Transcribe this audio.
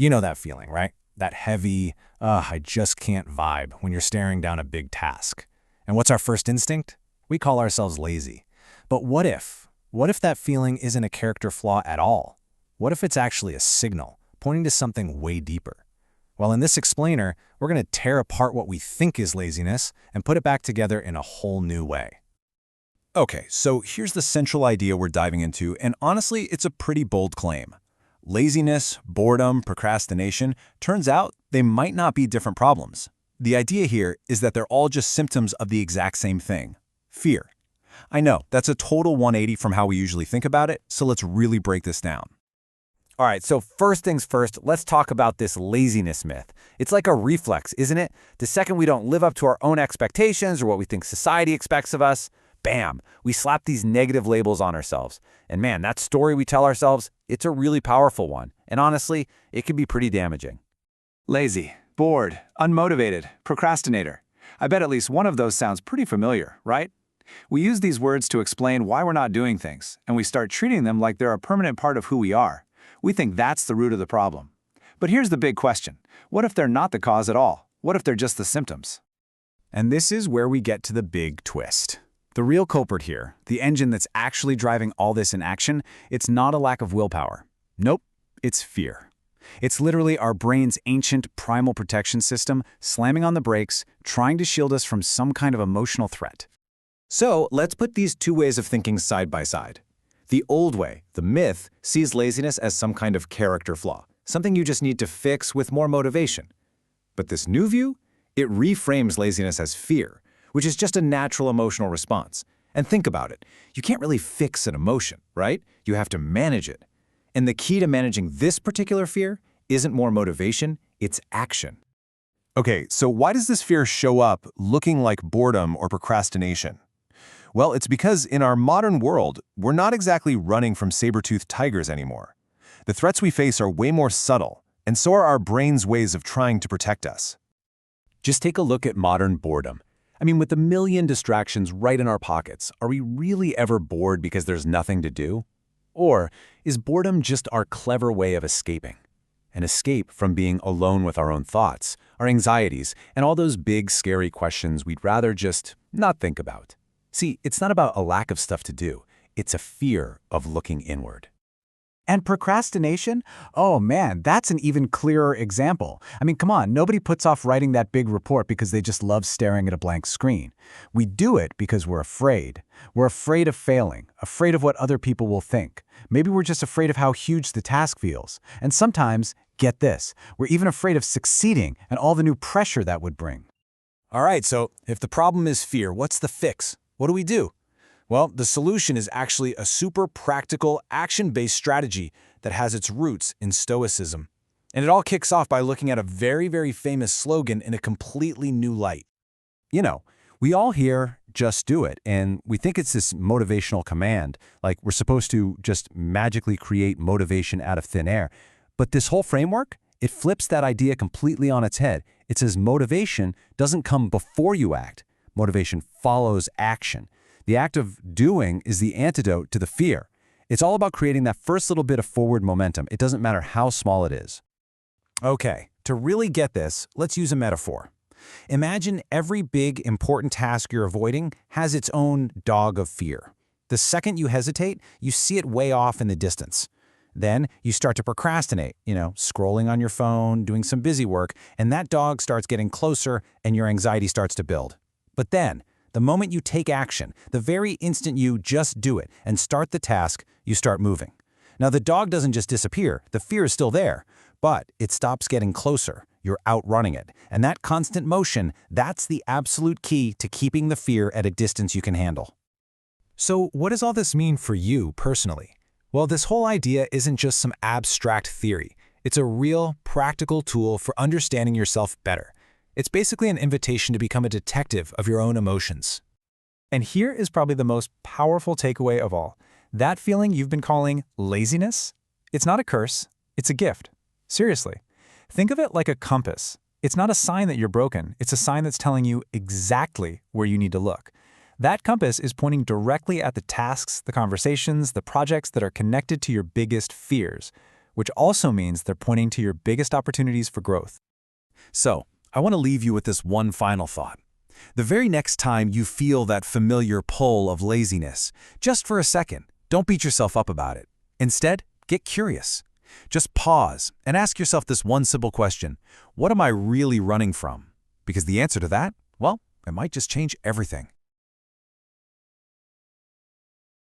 You know that feeling, right? That heavy, I just can't vibe when you're staring down a big task. And what's our first instinct? We call ourselves lazy. But what if? What if that feeling isn't a character flaw at all? What if it's actually a signal, pointing to something way deeper? Well, in this explainer, we're going to tear apart what we think is laziness and put it back together in a whole new way. Okay, so here's the central idea we're diving into, and honestly, it's a pretty bold claim. Laziness, boredom, procrastination, turns out they might not be different problems. The idea here is that they're all just symptoms of the exact same thing: fear. I know, that's a total 180 from how we usually think about it, so let's really break this down. All right, so first things first, let's talk about this laziness myth. It's like a reflex, isn't it? The second we don't live up to our own expectations or what we think society expects of us, bam, we slap these negative labels on ourselves. And man, that story we tell ourselves, it's a really powerful one. And honestly, it can be pretty damaging. Lazy, bored, unmotivated, procrastinator. I bet at least one of those sounds pretty familiar, right? We use these words to explain why we're not doing things, and we start treating them like they're a permanent part of who we are. We think that's the root of the problem. But here's the big question. What if they're not the cause at all? What if they're just the symptoms? And this is where we get to the big twist. The real culprit here, the engine that's actually driving all this in action, it's not a lack of willpower. Nope, it's fear. It's literally our brain's ancient primal protection system slamming on the brakes, trying to shield us from some kind of emotional threat. So let's put these two ways of thinking side by side. The old way, the myth, sees laziness as some kind of character flaw, something you just need to fix with more motivation. But this new view, it reframes laziness as fear, which is just a natural emotional response. And think about it. You can't really fix an emotion, right? You have to manage it. And the key to managing this particular fear isn't more motivation, it's action. Okay, so why does this fear show up looking like boredom or procrastination? Well, it's because in our modern world, we're not exactly running from saber-toothed tigers anymore. The threats we face are way more subtle, and so are our brain's ways of trying to protect us. Just take a look at modern boredom. I mean, with a million distractions right in our pockets, are we really ever bored because there's nothing to do? Or is boredom just our clever way of escaping? An escape from being alone with our own thoughts, our anxieties, and all those big, scary questions we'd rather just not think about. See, it's not about a lack of stuff to do. It's a fear of looking inward. And procrastination? Oh man, that's an even clearer example. I mean, come on, nobody puts off writing that big report because they just love staring at a blank screen. We do it because we're afraid. We're afraid of failing, afraid of what other people will think. Maybe we're just afraid of how huge the task feels. And sometimes, get this, we're even afraid of succeeding and all the new pressure that would bring. All right, so if the problem is fear, what's the fix? What do we do? Well, the solution is actually a super practical, action-based strategy that has its roots in Stoicism. And it all kicks off by looking at a very, very famous slogan in a completely new light. You know, we all hear, just do it, and we think it's this motivational command, like we're supposed to just magically create motivation out of thin air. But this whole framework, it flips that idea completely on its head. It says motivation doesn't come before you act. Motivation follows action. The act of doing is the antidote to the fear. It's all about creating that first little bit of forward momentum. It doesn't matter how small it is. Okay, to really get this, let's use a metaphor. Imagine every big, important task you're avoiding has its own dog of fear. The second you hesitate, you see it way off in the distance. Then you start to procrastinate, scrolling on your phone, doing some busy work, and that dog starts getting closer and your anxiety starts to build. But then, the moment you take action, the very instant you just do it and start the task, you start moving. Now, the dog doesn't just disappear. The fear is still there, but it stops getting closer. You're outrunning it. And that constant motion, that's the absolute key to keeping the fear at a distance you can handle. So what does all this mean for you personally? Well, this whole idea isn't just some abstract theory. It's a real, practical tool for understanding yourself better. It's basically an invitation to become a detective of your own emotions. And here is probably the most powerful takeaway of all. That feeling you've been calling laziness, it's not a curse, it's a gift. Seriously. Think of it like a compass. It's not a sign that you're broken, it's a sign that's telling you exactly where you need to look. That compass is pointing directly at the tasks, the conversations, the projects that are connected to your biggest fears. which also means they're pointing to your biggest opportunities for growth. So, I want to leave you with this one final thought. The very next time you feel that familiar pull of laziness, just for a second, don't beat yourself up about it. Instead, get curious. Just pause and ask yourself this one simple question: what am I really running from? Because the answer to that, well, it might just change everything.